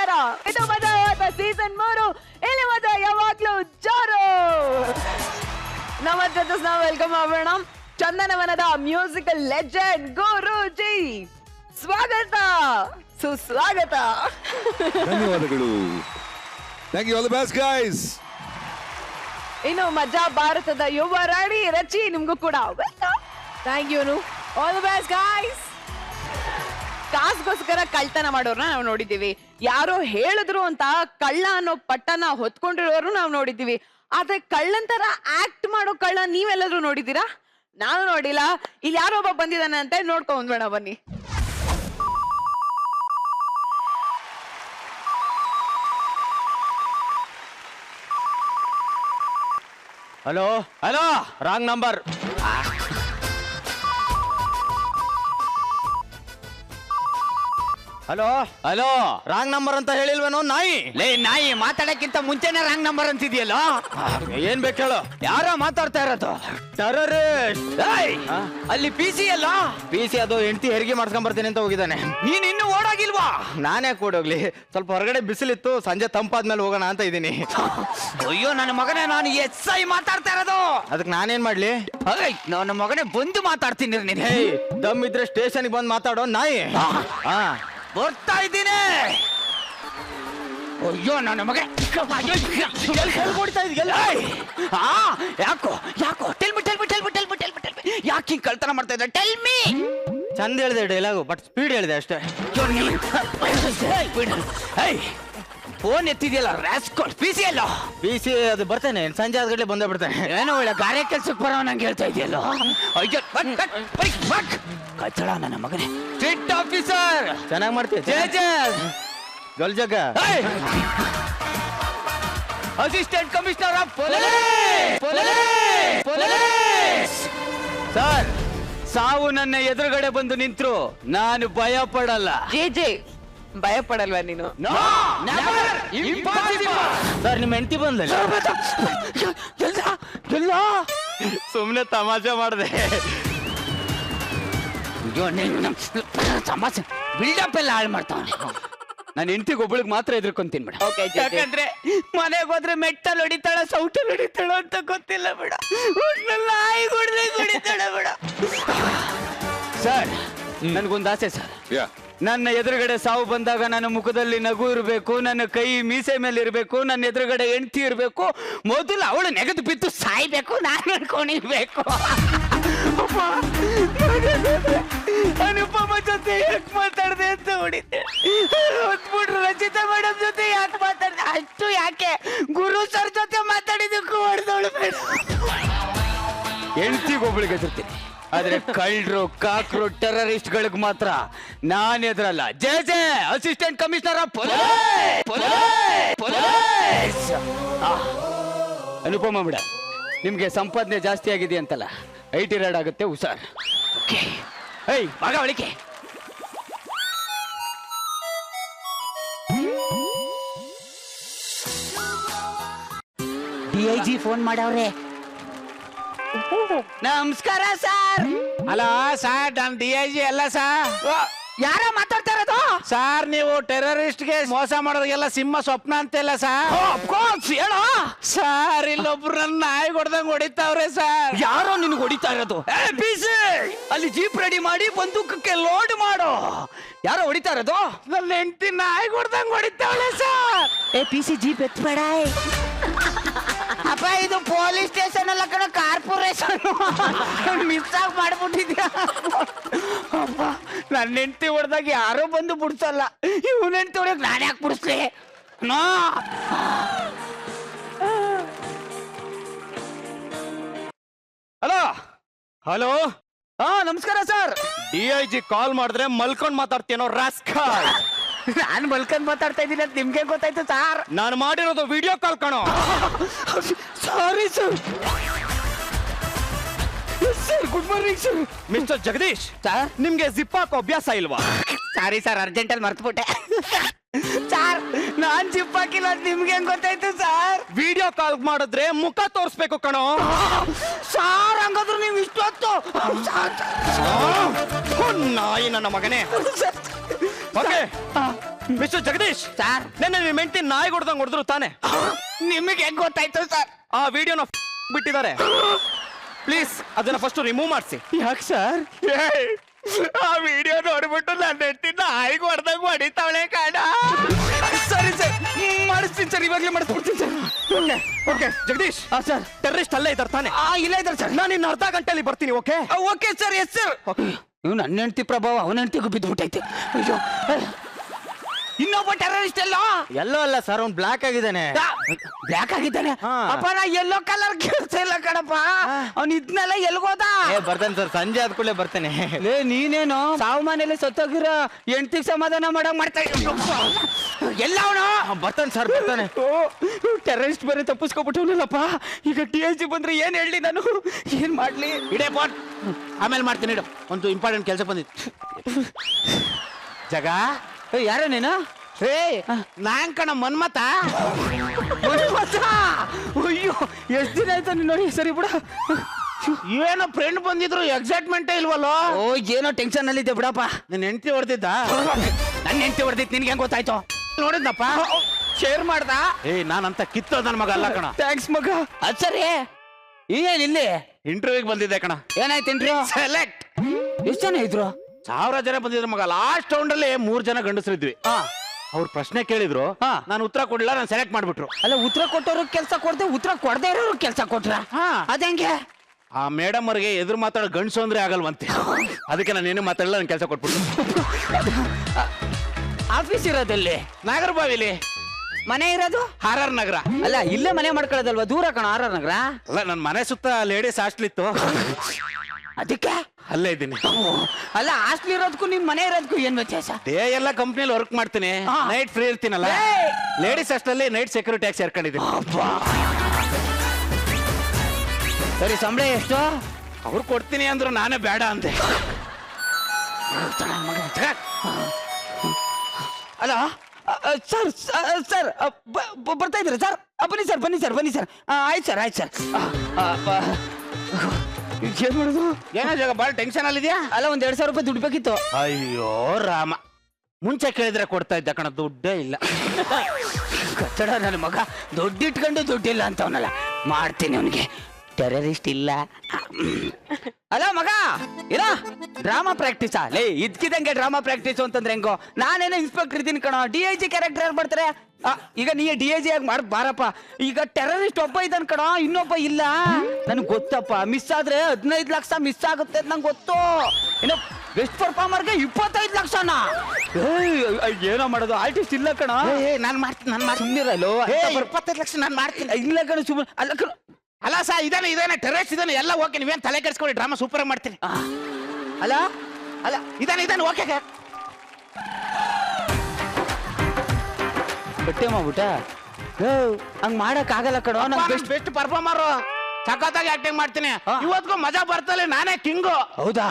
ನಮಸ್ಕಾರ. ಇದು ಮಜಾ ಸೀಸನ್ 3. ಇಲ್ಲಿ ಮಜಾ ಯಾವಾಗ್ಲೂ ಜೋರು. ನಮ್ಮ ಜಡ್ಜಸ್ ನಾವು ವೆಲ್ಕಮ್ ಮಾಡೋಣ ಚಂದನವನದ ಮ್ಯೂಸಿಕಲ್ ಲೆಜೆಂಡ್ ಗುರೂಜಿ. ಸ್ವಾಗತ ಸುಸ್ವಾಗತ. ಧನ್ಯವಾದಗಳು. Thank you, all the best guys. ಇನ್ನು ಮಜಾ ಭಾರತದ ಯುವ ರಾಣಿ ರಚಿ, ನಿಮ್ಗೂ ಕೂಡ welcome. Thank you, all the best guys. ಕಾಸ್ಗೋಸ್ಕರ ಕಳ್ತನ ಮಾಡೋರ್ನ ನಾವು ನೋಡಿದೀವಿ, ಯಾರೋ ಹೇಳಿದ್ರು ಅಂತ ಕಳ್ಳ ಅನ್ನೋ ಪಟ್ಟನ ಹೊತ್ಕೊಂಡಿರೋರು ನಾವು ನೋಡಿದೀವಿ. ಆದ್ರೆ ಕಳ್ಳನ್ ತರ ಆಕ್ಟ್ ಮಾಡೋ ಕಳ್ಳ ನೀವೆಲ್ಲರೂ ನೋಡಿದೀರಾ? ನಾನು ನೋಡಿಲ್ಲ. ಇಲ್ಲಿ ಯಾರೋ ಒಬ್ಬ ಬಂದಿದ್ದಾನೆ ಅಂತ ನೋಡ್ಕೊಂಡ್ ಬೇಡ, ಬನ್ನಿ. Hello hello, wrong number. Hello hello, wrong number ಅಂತ ಹೇಳಿಲ್ವೇನೋ ನಾಯಿ? ಲೇ ನಾಯಿ, ಮಾತಾಡಕ್ಕಿಂತ ಮುಂಚೆನೆ ರಾಂಗ್ ನಂಬರ್ ಅಂತಿದ್ಯಲ್ಲ. ಏನ್ ಬೇಕು ಹೇಳು? ಯಾರ ಮಾತಾಡ್ತಾ ಇರೋದು? ಟೆರರಿಸ್ಟ್. ಅಲ್ಲಿ ಪಿಸಿ ಅಲ್ಲ? ಪಿಸಿ ಅದು ಹೆಂಡತಿ ಹೆರಿಗೆ ಮಾಡ್ಸ್ಕೊಂಡ್ ಬರ್ತೀನಿ ಅಂತ ಹೋಗಿದ್ದಾನೆ. ನೀನ್ ಇನ್ನು ಓಡಾಗಿಲ್ವಾ? ನಾನೇ ಕೂಡೋಗ್ಲಿ, ಸ್ವಲ್ಪ ಹೊರಗಡೆ ಬಿಸಿಲಿತ್ತು, ಸಂಜೆ ತಂಪಾದ್ಮೇಲೆ ಹೋಗೋಣ ಅಂತ ಇದೀನಿ. ಅಯ್ಯೋ ನನ್ನ ಮಗನೇ, ನಾನು SI ಮಾತಾಡ್ತಾ ಇರೋದು. ಅದಕ್ಕೆ ನಾನೇನ್ ಮಾಡ್ಲಿ? ನನ್ನ ಮಗನೇ ಬಂದು ಮಾತಾಡ್ತೀನಿ. ನೀನ್ ದಮ್ ಇದ್ರೆ ಸ್ಟೇಷನ್ಗೆ ಬಂದು ಮಾತಾಡೋ ನಾಯಿ. ಬರ್ತಾ ಇದ್ದೀನಿ. ಅಯ್ಯೋ ನನ್ನ ಮಗ, ಯಾಕೋ ಯಾಕೋ ಯಾಕೆ ಹಿಂಗ್ ಕಳ್ತನ ಮಾಡ್ತಾ ಇದ್ದ? Tell me. ಚಂದ ಹೇಳಿದೆ ಡೈಲಾಗು, ಬಟ್ ಸ್ಪೀಡ್ ಹೇಳಿದೆ ಅಷ್ಟೇ. ಫೋನ್ ಎತ್ತಿದ್ಯಲ್ಲ ರಾಸ್ಕಲ್. ಪಿಸಿ ಅಲ್ಲ? ಪಿಸಿ ಅದು ಬರ್ತೇನೆ, ಸಂಜೆ ಆದ್ಗಡೆ ಬಂದೇ ಬಿಡ್ತೇನೆ. ಏನೋ ಒಳ್ಳೆ ಗಾರೆ ಕೆಲ್ಸಕ್ಕೆ ಬರೋ ನಂಗೆ ಹೇಳ್ತಾ ಇದೆಯಲ್ಲ. ಅಯ್ಯೋ ಕಚ್ಚಡ ನನ್ನ ಮಗನೇ. Strict officer. ಚೆನ್ನಾಗಿ ಮಾಡ್ತೀಯ. ಜಲ್ ಜಗ. Assistant commissioner of police. Sir, ಸಾವು ನನ್ನ ಎದುರುಗಡೆ ಬಂದು ನಿಂತ್ರು ನಾನು ಭಯ ಪಡಲ್ಲ. ಜೆ ಭಯ ಪಡಲ್ವಾ ನೀನು? ಸರ್, ನಿಮ್ಮ ಹೆಂಡತಿ ಬಂದಲ್ಲ? ಸುಮ್ಮನೆ ತಮಾಷೆ ಮಾಡಿದೆ. ತಮಾಷೆ ಬಿಲ್ಡಪ್ ಎಲ್ಲ ಹಾಳು ಮಾಡ್ತಾವನೆ. ನಾನು ಹೆಂಡತಿಗೆ ಒಬ್ಬಳಿಗೆ ಮಾತ್ರ ಎದ್ರಕೊಂತೀನಿ ಮೇಡಮ್. ಯಾಕಂದ್ರೆ ಮನೆಗೆ ಹೋದ್ರೆ ಮೆಟ್ಟಲ್ಲಿ ಹೊಡಿತಾಳ, ಸೌಟಲ್ಲಿ ಹೊಡಿತಾಳ ಅಂತ ಗೊತ್ತಿಲ್ಲ ಮೇಡಮ್. ನಾಯಿ ಹೊಡಿತಾಳ ಮೇಡಮ್. ಸರ್, ನನ್ಗೊಂದು ಆಸೆ ಸರ್. ನನ್ನ ಎದುರುಗಡೆ ಸಾವು ಬಂದಾಗ ನನ್ನ ಮುಖದಲ್ಲಿ ನಗು ಇರಬೇಕು, ನನ್ನ ಕೈ ಮೀಸೆ ಮೇಲೆ ಇರಬೇಕು, ನನ್ನ ಎದುರುಗಡೆ ಹೆಂಡತಿ ಇರಬೇಕು. ಮೊದಲು ಅವಳು ನೆಗೆದು ಬಿದ್ದು ಸಾಯ್ಬೇಕು, ನಾನು ಅನ್ಕೊಂಡಿರ್ಬೇಕು. ಅನುಪಮ ಜೊತೆ ಯಾಕೆ ಮಾತಾಡ್ದೆ ಅಂತ ಹೊಡಿತೆ. ಹೊತ್ಬಿಟ್ರು ರಚಿತಾ ಮೇಡಮ್ ಜೊತೆ ಯಾಕೆ ಮಾತಾಡ್ದೆ, ಅಷ್ಟು ಯಾಕೆ ಗುರು ಸರ್ ಜೊತೆ ಮಾತಾಡಿದಕ್ಕೂ ಹೊಡೆದವಳು ಮೇಡಮ್. ಹೆಂಡತಿಗೊಬ್ಳಿಗೆ ಎದುರ್ತೀನಿ, ಆದ್ರೆ ಕಳ್ಳರು, ಕಾಕ್ರು, ಟೆರರಿಸ್ಟ್ ಗಳಿಗೆ ಮಾತ್ರ ನಾನ್ ಎದುರಲ್ಲ. J assistant commissioner of police. Anupama madam, ನಿಮ್ಗೆ ಸಂಪಾದನೆ ಜಾಸ್ತಿ ಆಗಿದೆ ಅಂತಲ್ಲ, IT ರೈಡ್ ಆಗುತ್ತೆ, ಹುಷಾರ್. ಮಗ ಒಳಿಕೆ. DIG ಫೋನ್ ಮಾಡವ್ರೆ. ನಮಸ್ಕಾರ ಸರ್. ಅಲ್ಲ ಸರ್, ನಾನು DIG ಅಲ್ಲ ಸರ್. ಯಾರ ಮಾತಾಡ್ತಾ ಇರೋದು? ಸರ್, ನೀವು ಟೆರರಿಸ್ಟ್ಗೆ ಮೋಸ ಮಾಡೋರಿಗೆಲ್ಲ ಸಿಂಹ ಸ್ವಪ್ನ ಅಂತೆಲ್ಲ ಸರ್. ಹೇಳೋ ಸರ್, ಇಲ್ಲೊಬ್ರು ನನ್ನ ನಾಯಿ ಹೊಡೆದಂಗ್ ಹೊಡಿತಾವ್ರೆ ಸರ್. ಯಾರೋ ನಿನ್ಗೆ ಹೊಡಿತಾ ಇರೋದು? ಅಲ್ಲಿ ಜೀಪ್ ರೆಡಿ ಮಾಡಿ ಬಂದೂಕಕ್ಕೆ ಲೋಡ್ ಮಾಡೋ. ಯಾರೋ ಹೊಡಿತಾ ಇರೋದು? ನನ್ನ ಹೆಂಡತಿ ನಾಯಿ ಹೊಡೆದಂಗ್ ಹೊಡಿತಾವಳೆ ಸರ್. PC ಜೀಪ್ ಎತ್ಬೇಡ. ಅಪ್ಪ, ಇದು ಪೊಲೀಸ್ ಸ್ಟೇಷನ್ ಅಲ್ಲ ಕಣ, ಕಾರ್ಪೊರೇಷನ್. ಮಿಸ್ ಆಗಿ ಮಾಡ್ಬಿಟ್ಟಿದ್ಯಾ? ಅಪ್ಪ, ನನ್ನ ಹೆಂಡತಿ ಹೊಡೆದಾಗ ಯಾರೋ ಬಂದು ಬಿಡ್ಸಲ್ಲ. ಇವನ ಹೆಂಡತಿ ಹೊಡೆಯಕ್ ನಾನು ಯಾಕೆ ಬಿಡಿಸ್ಲಿ? ನೋ. Hello hello. ನಮಸ್ಕಾರ ಸರ್. DIG ಕಾಲ್ ಮಾಡಿದ್ರೆ ಮಲ್ಕೊಂಡ್ ಮಾತಾಡ್ತೀನೋ ರಾಸ್ಕಲ್. ನಾನು ಮಲ್ಕೊಂಡ್ ಮಾತಾಡ್ತಾ ಇದ್ದೀನಿ ಅಂತ ನಿಮ್ಗೆ ಗೊತ್ತಾಯ್ತು ಸರ್? ನಾನು ಮಾಡಿರೋದು ವಿಡಿಯೋ ಕಾಲ್ ಕಣೋ. Sorry sir. Sir, good morning sir. Mister Jagadish sir, ನಿಮ್ಗೆ ಜಿಪ್ ಹಾಕೋ ಅಭ್ಯಾಸ ಇಲ್ವಾ? ಸಾರಿ ಸರ್, ಅರ್ಜೆಂಟಲ್ಲಿ ಮರ್ತ್ಬಿಟ್ಟೆ. ಸರ್, ನಾನ್ ಜಿಪ್ ಹಾಕಿಲ್ಲ ಅಂತ ನಿಮ್ಗೆ ಹೆಂಗ್ ಗೊತ್ತಾಯ್ತು ಸರ್? ವಿಡಿಯೋ ಕಾಲ್ ಮಾಡಿದ್ರೆ ಮುಖ ತೋರಿಸ್ಬೇಕು ಕಣೋ. ಸಾರ್, ಹಂಗಾದ್ರೆ ನೀವು ಇಷ್ಟೊತ್ತು ನಾಯಿ ನನ್ನ ಮಗನೇ. ಓಕೆ ಮಿಸ್ಟರ್ ಜಗದೀಶ್ ಸರ್ ನೆನ್ನೆ ನಿಮ್ಮ ಹೆಂಡತಿ ನಾಯಿ ಹೊಡೆದಂಗ್ ಹೊಡೆದ್ರು ತಾನೆ? ನಿಮಗೆ ಹೆಂಗ್ ಗೊತ್ತಾಯ್ತು ಸರ್? ಆ ವಿಡಿಯೋನ ಬಿಟ್ಟಿದ್ದಾರೆ. ಪ್ಲೀಸ್ ಅದನ್ನ ಫಸ್ಟ್ ರಿಮೂವ್ ಮಾಡಿಸಿ. ಯಾಕೆ ಸರ್? ಆ ವಿಡಿಯೋ ನೋಡ್ಬಿಟ್ಟು ನನ್ನ ಹೆಂಡತಿ ನಾಯಿಗೆ ಹೊಡೆದಂಗ್ ಹೊಡಿತಾವಳೆ ಕಾಣ. ಸರಿ ಸರ್, ಮಾಡಿಸ್ತೀನಿ ಸರ್, ಇವಾಗಲೇ ಮಾಡಿಸ್ಬಿಡ್ತೀನಿ sir. Okay Jagadish sir terrorist ಅಲ್ಲೇ ಇದ್ದಾರೆ ತಾನೆ? ಇಲ್ಲ ಇದ್ದಾರೆ ಸರ್. ನಾನು ಇನ್ನು ಅರ್ಧ ಗಂಟೆಯಲ್ಲಿ ಬರ್ತೀನಿ. Okay okay sir, yes sir. ಇವ್ ನನ್ನ ಹೆಂಡತಿ ಪ್ರಭಾವ ಅವನ ಹೆಂಡತಿಗೂ ಬಿದ್ದುಬಿಟ್ಟೈತೆ. ಅಯ್ಯೋ, ಇನ್ನೊಬ್ಬ ಟೆರರಿಸ್ಟ್ ಎಲ್ಲೋ ಎಲ್ಲೋ ಅಲ್ಲ ಸರ್, ಅವ್ನು ಬ್ಲಾಕ್ ಆಗಿದ್ದಾನೆ. ಬ್ಲ್ಯಾಕ್ ಆಗಿದ್ದಾನೆ. ಹಾ. ಅಪ್ಪ ನಾ ಎಲ್ಲೋ ಕಲರ್ ಕೆಲಸ ಇಲ್ಲ ಕಣಪ್ಪ. ಅವ್ನ ಇದ್ನೆಲ್ಲ ಎಲ್ಗೋದ? ಬರ್ತೇನೆ ಸರ್, ಸಂಜೆ ಆದ್ಕೂಲೆ ಬರ್ತೇನೆ. ಲೇ ನೀನೇನು ಸಾವು ಮನೇಲಿ ಸತ್ತೋಗಿರೋ ಹೆಂಡತಿಗೆ ಸಮಾಧಾನ ಮಾಡಕ್ ಮಾಡ್ತಾ ಎಲ್ಲ ಅವನು ಬರ್ತಾನೆ ಸರ್, ಬರ್ತಾನೆ. ಟೆರರಿಸ್ಟ್ ಬೇರೆ ತಪ್ಪಿಸ್ಕೊಬಿಟ್ಟವನಲ್ಲಪ್ಪ. ಈಗ DIG ಬಂದ್ರೆ ಏನ್ ಹೇಳಿ ನಾನು? ಏನ್ ಮಾಡ್ಲಿ? ಇಡೇ ಫೋನ್ ಆಮೇಲೆ ಮಾಡ್ತೀನಿ. ಇಡು, ಒಂದು ಇಂಪಾರ್ಟೆಂಟ್ ಕೆಲಸ ಬಂದಿತ್ತು. ಜಗ ಯಾರೋ ನೀನು? ನಾನ್ ಕಣ ಮನ್ಮತ. ಅಯ್ಯೋ ಎಷ್ಟ್ ದಿನ ಆಯ್ತಾ ನೀನ್ ನೋಡಿ. ಸರಿ ಬಿಡ. ಏನೋ ಫ್ರೆಂಡ್ ಬಂದಿದ್ರು, ಎಕ್ಸೈಟ್ಮೆಂಟೇ ಇಲ್ವಲ್ಲೋ? ಓ ಏನೋ ಟೆನ್ಷನ್ ಅಲ್ಲಿ ಇದ್ದೆ ಬಿಡಪ್ಪ. ನಿನ್ನ ಹೆಂಡತಿ ಹೊಡೆದಿದ್ದ? ನನ್ನ ಹೆಂಡತಿ ಹೊಡೆದಿತ್ತು, ನಿನ್ಗೆ ಹೆಂಗ್ ಗೊತ್ತಾಯ್ತು? ನೋಡಿದ್ನಪ್ಪ. ಶೇರ್ ಮಾಡ್ದ? ನಾನಂತ ಕಿತ್ತೋ ನನ್ ಮಗ ಅಲ್ಲ ಕಣ. ಥ್ಯಾಂಕ್ಸ್ ಮಗ. ಅದ್ ಸರಿ, ಏನ್ ಇಲ್ಲಿ ಇಂಟರ್ವ್ಯೂಗೆ ಬಂದಿದ್ದೆ ಕಣ. ಏನಾಯ್ತು ಇಂಟರ್ವ್ಯೂ? ಸೆಲೆಕ್ಟ್. ಎಷ್ಟ್ ಜನ ಇದ್ರು? 1000 ಜನ ಬಂದಿದ್ರು ಮಗ. ಲಾಸ್ಟ್ ರೌಂಡ್ ಅಲ್ಲಿ 3 ಜನ ಗಂಡಸರಿದ್ವಿ. ಅವ್ರು ಪ್ರಶ್ನೆ ಕೇಳಿದ್ರು, ನಾನು ಉತ್ತರ ಕೊಡ್ಲಿಲ್ಲ, ನಾನು ಸೆಲೆಕ್ಟ್ ಮಾಡ್ಬಿಟ್ರು. ಅಲ್ಲ, ಉತ್ತರ ಕೊಟ್ಟವ್ರಿಗೆ ಕೆಲಸ ಕೊಡ್ದೆ, ಉತ್ತರ ಕೊಡದೆ ಇರೋರು ಕೆಲಸ ಕೊಟ್ರ? ಅದಂಗೆ? ಆ ಮೇಡಮ್ ಅವ್ರಿಗೆ ಎದುರು ಮಾತಾಡೋ ಗಂಡಸು ಅಂದ್ರೆ ಆಗಲ್ವಂತೆ. ಅದಕ್ಕೆ ನಾನು ಏನು ಮಾತಾಡಲ್ಲ, ನಾನು ಕೆಲಸ ಕೊಟ್ಬಿಟ್ಟು. ಆಫೀಸ್ ಇರೋದಲ್ಲಿ? ನಾಗರಬಾವಿಲಿ. ಮನೆ ಇರೋದು RR ನಗರ. ಅಲ್ಲ, ಇಲ್ಲೇ ಮನೆ ಮಾಡ್ಕೊಳ್ಳೋದಲ್ವಾ? ದೂರ ಕಣ RR ನಗರ. ಅಲ್ಲ, ನನ್ನ ಮನೆ ಸುತ್ತ ಲೇಡೀಸ್ ಹಾಸ್ಟೆಲ್ ಇತ್ತು, ಅದಕ್ಕೆ ಅಲ್ಲೇ ಇದ್ದೀನಿ. ಅಲ್ಲ, ಹಾಸ್ಟೆಲ್ ಇರೋದಕ್ಕೂ ನಿಮ್ ಮನೆ ಇರೋದಕ್ಕೂ ಏನ್ ವ್ಯತ್ಯಾಸ? ಡೇ ಎಲ್ಲ ಕಂಪ್ನಿಯಲ್ಲಿ ವರ್ಕ್ ಮಾಡ್ತೀನಿ, ನೈಟ್ ಫ್ರೀ ಇರ್ತೀನಲ್ಲ. ಲೇಡೀಸ್ ಹಾಸ್ಟೆಲ್ ನೈಟ್ ಸೆಕ್ಯೂರಿಟಿ ಆಗಿ ಸೇರ್ಕೊಂಡಿದ್ದೀನಿ. ಸರಿ, ಸಂಬಳ ಎಷ್ಟು? ಅವ್ರು ಕೊಡ್ತೀನಿ ಅಂದ್ರು ನಾನೇ ಬೇಡ ಅಂದೆ. ಅಲ್ಲ ಸರ್, ಸರ್ ಬರ್ತಾ ಇದ್ರೆ ಸರ್? ಬನ್ನಿ ಸರ್, ಬನ್ನಿ ಸರ್, ಬನ್ನಿ ಸರ್. ಆಯ್ತು ಸರ್, ಆಯ್ತು ಸರ್. ಏನ್ ಮಾಡುದು? ಏನೋ ಜಾಗ ಭಾಳ ಟೆನ್ಷನ್ ಅಲ್ಲಿದ್ಯಾ? ಅಲ್ಲ, ಒಂದ್ 2,000 ರೂಪಾಯಿ ದುಡ್ಡು ಬೇಕಿತ್ತು. ಅಯ್ಯೋ ರಾಮ, ಮುಂಚೆ ಕೇಳಿದ್ರೆ ಕೊಡ್ತಾ ಇದ್ದ ಕಣ, ದುಡ್ಡೇ ಇಲ್ಲ. ಕಚ್ಚಡ ನನ್ನ ಮಗ, ದುಡ್ಡು ಇಟ್ಕೊಂಡು ದುಡ್ಡಿಲ್ಲ ಅಂತವನಲ್ಲ. ಮಾಡ್ತೀನಿ ಅವನಿಗೆ. ಟೆರರಿಸ್ಟ್ ಇಲ್ಲ. ಅಲ್ಲ ಮಗ, ಏನೋ ಡ್ರಾಮಾ ಪ್ರಾಕ್ಟೀಸಾ? ಲೇ, ಇದ್ಕಿದಂಗೆ ಡ್ರಾಮಾ ಪ್ರಾಕ್ಟೀಸ್ ಅಂತಂದ್ರೆ ಹೆಂಗೋ? ನಾನೇನೋ ಇನ್ಸ್ಪೆಕ್ಟರ್ ಇದ್ದೀನಿ ಕಣೋ. DIG ಕ್ಯಾರೆಕ್ಟರ್ ಯಾರು ಬರ್ತಾರೆ? ಈಗ ನೀ DIG ಆಗಿ ಮಾಡ್ ಬಾರಪ್ಪ. ಈಗ ಟೆರರಿಸ್ಟ್ ಒಬ್ಬ ಇದ್ದಾನ ಕಣೋ, ಇನ್ನೊಬ್ಬ ಇಲ್ಲ. ನನ್ಗೆ ಗೊತ್ತಪ್ಪ, ಮಿಸ್ ಆದ್ರೆ 15 ಲಕ್ಷ ಮಿಸ್ ಆಗುತ್ತೆ ಅಂತ ನಂಗೆ ಗೊತ್ತು. ಏನೋ ಬೆಸ್ಟ್ ಪರ್ಫಾರ್ಮರ್ಗೆ 25 ಲಕ್ಷನಾ? ಏನೋ ಮಾಡೋದು? ಆರ್ಟಿಸ್ಟ್ ಇಲ್ಲ ಕಣ. ನಾನು ಮಾಡ್ತೀನಿ, ಸುಮ್ಮನಿರಲ್ಲೋ. 25 ಲಕ್ಷ ನಾನು ಮಾಡ್ತೀನಿ. ಇಲ್ಲ ಕಣ, ಸುಮ್ಮನೆ ಅಲ್ಲ ಕಣ. ಅಲ್ಲ ಸಾ, ಇದಾನೆ ಟೆರರಿಸ್ಟ್ ಇದಾನೆ, ಎಲ್ಲ ಓಕೆ. ನೀವೇನ್ ತಲೆ ಕೆಡಿಸ್ಕೊಳ್ಳಿ, ಡ್ರಾಮಾ ಸೂಪರ್ ಆಗಿ ಮಾಡ್ತೀನಿ. ಅಲ್ಲ ಅಲ್ಲ, ಇದಾನೆ ಓಕೆ. ಬಟ್ಟೆ ಮಾಡ್ಬಿಟ್ಟ? ಹಂಗ್ ಮಾಡಕ್ ಆಗಲ್ಲ ಕಣೋ. ನಂಗೆ ಬೆಸ್ಟ್ ಪರ್ಫಾರ್ಮರ್, ಸಖತ್ತಾಗಿ ಆಕ್ಟಿಂಗ್ ಮಾಡ್ತೀನಿ. ಇವತ್ತಿಗೂ ಮಜಾ ಬರ್ತಲ್ಲ, ನಾನೇ ಕಿಂಗು. ಹೌದಾ?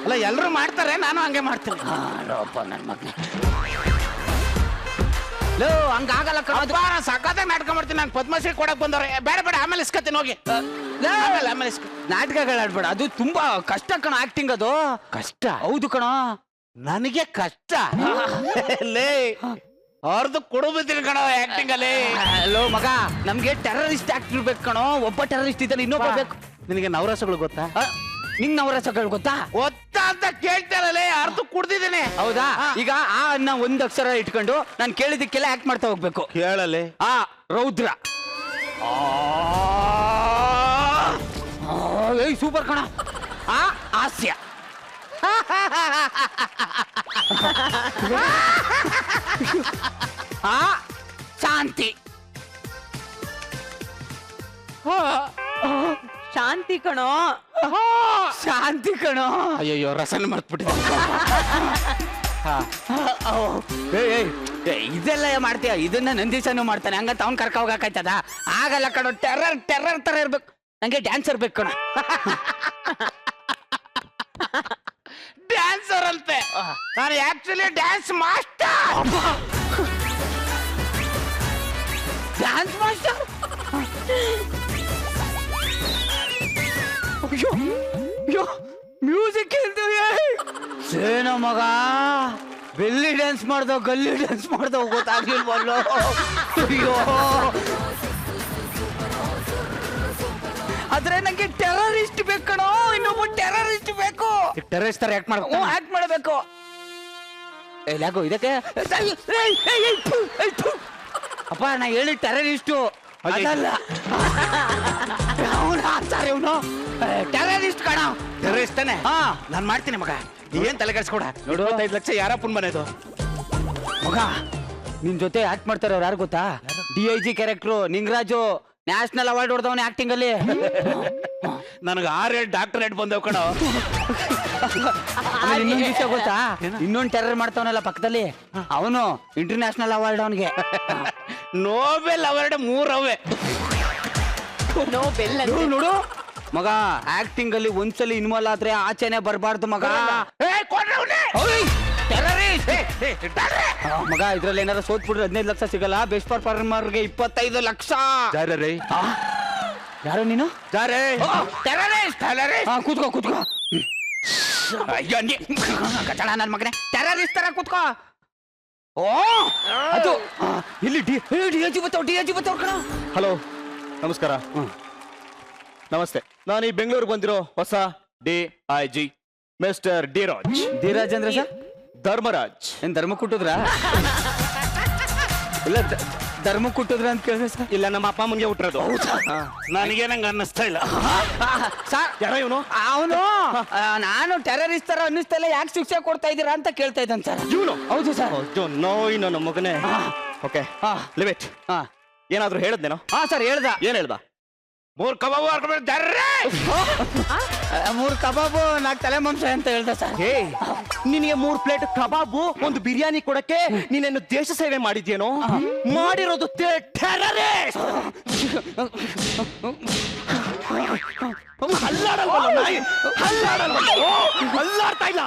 ಅಲ್ಲ, ಎಲ್ಲರೂ ಮಾಡ್ತಾರೆ, ನಾನು ಹಂಗೆ ಮಾಡ್ತೀನಿ. ನನ್ನ ಮಗನೇ, ಲೋ ಹಂಗಾಗಲ್ಲ ಕಣೋ. ನಾನು ಸಖತ್ತಾಗಿ ನಾಟಕ ಮಾಡ್ತೀನಿ. ನಾನು ಪದ್ಮಶ್ರೀ ಕೊಡಕ್ ಬಂದವ್ರೆ. ಬೇಡ ಆಮೇಲೆ ಇಸ್ಕತ್ತೀನಿ, ಹೋಗಿ. ಆಮೇಲೆ ನಾಟಕಗಳು ಆಡ್ಬೇಡ, ಅದು ತುಂಬಾ ಕಷ್ಟ ಕಣ. ಆಕ್ಟಿಂಗ್ ಅದು ಕಷ್ಟ. ಹೌದು ಕಣ. ನನಗೆ ಕಷ್ಟ ಲೇ, ಅವ್ರದ್ದು ಕೊಡಬಿದ್ದೀನಿ ಕಣೋ ಆಕ್ಟಿಂಗ್ ಅಲ್ಲಿ. ಲೋ ಮಗ, ನಮ್ಗೆ ಟೆರರಿಸ್ಟ್ ಆಕ್ಟರ್ ಬೇಕು ಕಣೋ. ಒಬ್ಬ ಟೆರರಿಸ್ಟ್ ಇದ್ದಾನೆ, ಇನ್ನೊಬ್ಬ ಬೇಕು. ನಿನಗೆ ನವರಸಗಳು ಗೊತ್ತಾ? ನಿಂಗ್ ನವರಸಗಳು ಗೊತ್ತಾ? ಗೊತ್ತಾ ಅಂತ ಕೇಳ್ತಾರಲ್ಲೇ, ಅರ್ಧ ಕುಡ್ದಿದ್ದೀನಿ. ಹೌದಾ? ಈಗ ಆ ಅನ್ನ ಒಂದ್ ಅಕ್ಷರ ಇಟ್ಕೊಂಡು ನಾನು ಕೇಳಿದಕ್ಕೆಲ್ಲ ಆಕ್ಟ್ ಮಾಡ್ತಾ ಹೋಗ್ಬೇಕು. ಕೇಳಲೆ. ರೌದ್ರ. ಸೂಪರ್ ಕಣ. ಹಾಸ್ಯ. ಶಾಂತಿ. ಶಾಂತಿ ಕಣೋ. ಶಾಂತಿ ಕಣೋ. ಅಯ್ಯಯ್ಯೋ, ರಸನ ಮರ್ತ್ಬಿಟ್ಟಿದ್ದೆ. ಇದೆಲ್ಲ ಮಾಡ್ತೀಯ? ಇದನ್ನ ನಂದೀಶನು ಮಾಡ್ತಾನೆ, ಹಂಗಂತ ಅವ್ನ್ ಕರ್ಕ ಹೋಗಕ್ಕಾಯ್ತದ? ಆಗಲ್ಲ ಕಣೋ. ಟೆರರ್ ತರ ಇರ್ಬೇಕು. ನಂಗೆ ಡ್ಯಾನ್ಸರ್ ಬೇಕು ಕಣ. ಡ್ಯಾನ್ಸರ್ ಅಂತೆ? ನಾನು actually dance master. Dance master? Music ಏನೋ ಮಗ, ಬೆಲ್ಲಿ ಡ್ಯಾನ್ಸ್ ಮಾಡ್ದೋ ಗಲ್ಲಿ ಡ್ಯಾನ್ಸ್ ಮಾಡ್ದೋ ಗೊತ್ತಾಗ್ಲಿಲ್ವಲ್ಲೋ. ಅಯ್ಯೋ ಆದ್ರೆ ನಂಗೆ ಟೆರರಿಸ್ಟ್ ಬೇಕು ಕಣೋ, ಇನ್ನೊಬ್ಬ ಟೆರರಿಸ್ಟ್ ಬೇಕು. ಟೆರರಿಸ್ಟ್ ತರ ಯಾಕೆ ಮಾಡ್ಕೊ ಆಕ್ಟ್ ಮಾಡಬೇಕು. ಯಾಕೋ ಇದಕ್ಕೆ ಅಪ್ಪ ನಾ ಹೇಳಿ ಟೆರರಿಸ್ಟು ಅದಲ್ಲ. ಅವನು ಹಾಕ್ತಾರೆ ಇವನು ಟೆರರಿಸ್ಟ್ ಕಣ. ಟೆರರಿಸ್ಟ್ ತಾನೆ? ಹಾ ನಾನ್ ಮಾಡ್ತೀನಿ ಮಗ, ಏನ್ ತಲೆ ಕೆಡ್ಸ್ಕೊಡ. ನೋಡು. 25 ಲಕ್ಷ ಯಾರಪ್ಪನ್ ಮನೆದು ಮಗ ನಿನ್ ಜೊತೆ ಆಕ್ಟ್ ಮಾಡ್ತಾರೆ ಅವ್ರು ಯಾರು ಗೊತ್ತಾ? DIG character Ningaraju, national award ಹೊಡೆದವನು ಆಕ್ಟಿಂಗ್ ಅಲ್ಲಿ. ನನಗೆ 6 ಡಾಕ್ಟರೇಟ್ ಬಂದವ್ ಕಣ. ಆಮೇಲೆ ಇನ್ನೊಂದು ವಿಷಯ ಗೊತ್ತಾ? ಇನ್ನೊಂದು ಟೆರರ್ ಮಾಡ್ತಾವನಲ್ಲ ಪಕ್ಕದಲ್ಲಿ, ಅವನು ಇಂಟರ್ನ್ಯಾಷನಲ್ ಅವಾರ್ಡ್ ಅವನಿಗೆ. ನೋಬೆಲ್ ಅವಾರ್ಡ್ 3 ಅವೇ. ನೋ ಬೆಲ್ ನೋಡು ಮಗ, ಆಕ್ಟಿಂಗ್ ಅಲ್ಲಿ ಒಂದ್ಸಲಿ ಇನ್ವಾಲ್ವ್ ಆದ್ರೆ ಆಚೆನೆ ಬರಬಾರ್ದು ಮಗ. ಮಗ ಇದ್ರಲ್ಲಿ ಏನಾರ ಸೋತ್ ಬಿಡ್ರೆ 15 ಲಕ್ಷ ಸಿಗಲ್ಲ, ಬೆಸ್ಟ್ ಪರ್ಫಾರ್ಮರ್ಗೆ 25 ಲಕ್ಷ. ಜಾರೇ ಯಾರು ನೀನು? ಜಾರೇ ಕೂತ್ಕೋ ಕೂತ್ಕೋ. ಕಚಡ ನನ್ ಮಗನೇ, ಟೆರರಿಸ್ಟ್ ತರ ಕೂತ್ಕೋ. ಓ ಅದು ಇಲ್ಲಿ DIG ಬರ್ತಾವ್ ಕಣ. ಹಲೋ ನಮಸ್ಕಾರ. ನಮಸ್ತೆ, ನಾನು ಈ ಬೆಂಗಳೂರಿಗೆ ಬಂದಿರೋ ಹೊಸ DIG ಮಿಸ್ಟರ್ ಡಿರಾಜ್. ಧೀರಾಜ್ ಅಂದ್ರೆ ಸರ್ ಧರ್ಮರಾಜ್. ಏನ್ ಧರ್ಮ ಕುಟ್ಟಿದ್ರ? ಇಲ್ಲ ಧರ್ಮ ಕುಟ್ಟಿದ್ರ ಅಂತ ಕೇಳಿದ್ರೆ ಸರ್. ಇಲ್ಲ, ನಮ್ಮ ಅಪ್ಪ ಅಮ್ಮನಿಗೆ ಹುಟ್ಟಿರೋದು. ನನಗೇನಂಗ ಅನ್ನಿಸ್ತಾ ಇಲ್ಲ. ಸರ್ ಯಾರೋ ಇವನು ಅವನು ನಾನು ಟೆರರಿಸ್ಟ್ ತರ ಅನ್ನಿಸ್ತಾ ಇಲ್ಲ, ಯಾಕೆ ಶಿಕ್ಷೆ ಕೊಡ್ತಾ ಇದ್ದೀರಾ ಅಂತ ಕೇಳ್ತಾ ಇದ್ದಾನೆ ಸರ್. ಇವನು ಹೌದು ಸರ್. ನೋಯ್ ನನ್ನ ಮಗನೇ. Okay limit. ಹಾ ಏನಾದ್ರು ಹೇಳಿದ್ನೇನೋ? ಹಾ ಸರ್ ಹೇಳ್ದ. ಏನ್ ಹೇಳ್ದ? 3 ಕಬಾಬು ಹಾರ್ಕೊಂಡು ಜಾರೇ. 3 ಕಬಾಬು 4 ತಲೆ ಮಾಂಸ ಅಂತ ಹೇಳ್ದ ಸರ್. ಹೇ, ನಿನಗೆ 3 ಪ್ಲೇಟ್ ಕಬಾಬು 1 ಬಿರಿಯಾನಿ ಕೊಡಕ್ಕೆ ನೀನೇನು ದೇಶ ಸೇವೆ ಮಾಡಿದ್ಯೇನೋ? ಮಾಡಿರೋದು ಟೆರರಿಸ್ಟ್. ಅಲ್ಲಾಡಲ್ವಲ್ಲ ನಾಯಿ, ಅಲ್ಲಾಡ್ತಾ ಇಲ್ಲ.